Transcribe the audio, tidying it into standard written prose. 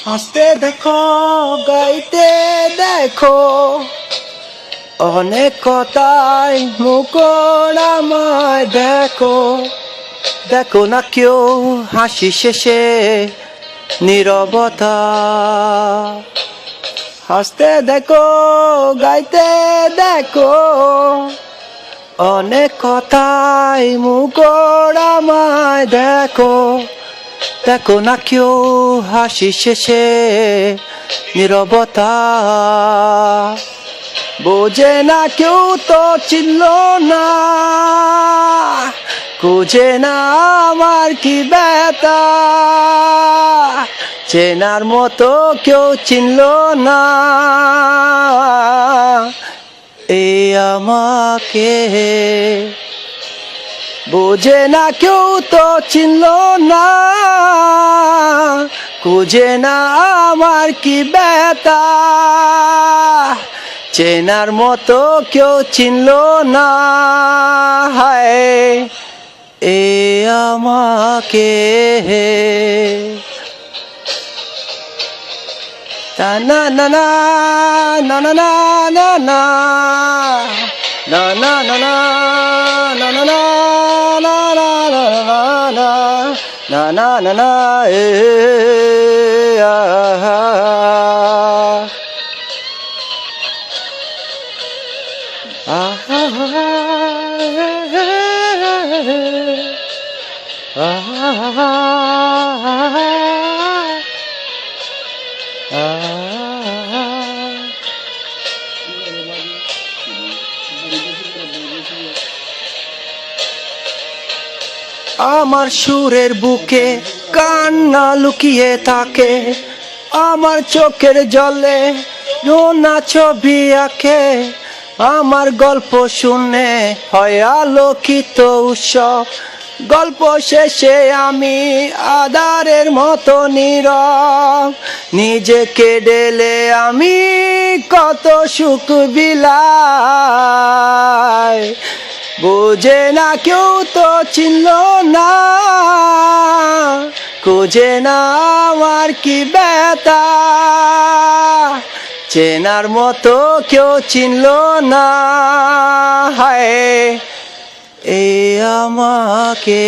হাসতে দেখো, গাইতে দেখো, অনেক কথায় মুখর আমায় দেখো। দেখো না কেউ হাসি শেষে নীরবতা। হাসতে দেখো, গাইতে দেখো, অনেক কথায় মুখর আমায় দেখো। দেখো না কেউ হাসি শেষে নীরবতা। বোঝে না কেউ তো চিনল না, খুঁজে না আমার কি ব্যথা। চেনার মতো কেউ চিনল না এই আমাকে। বোঝে না কেউ তো চিনল না, খুঁজে না আমার কি ব্যথা। চেনার মতো কেউ চিনল না হায় এ আমাকে। না না না না না না না না না na na na na na na na na na na na na na আমার সুরের বুকে কান্না লুকিয়ে থাকে, আমার চোখের জলে নোনা ছবি আঁকে। আমার গল্প শুনে হয় আলোকিত উৎসব, গল্প শেষে আমি আধারের মতো নীরব। নিজেকে ঢেলে আমি কত সুখ বিলাই। বোঝে না কেউ তো চিনল না, খুঁজে না আমার কি ব্যথা। চেনার মতো কেউ চিনল না হায় এই আমাকে।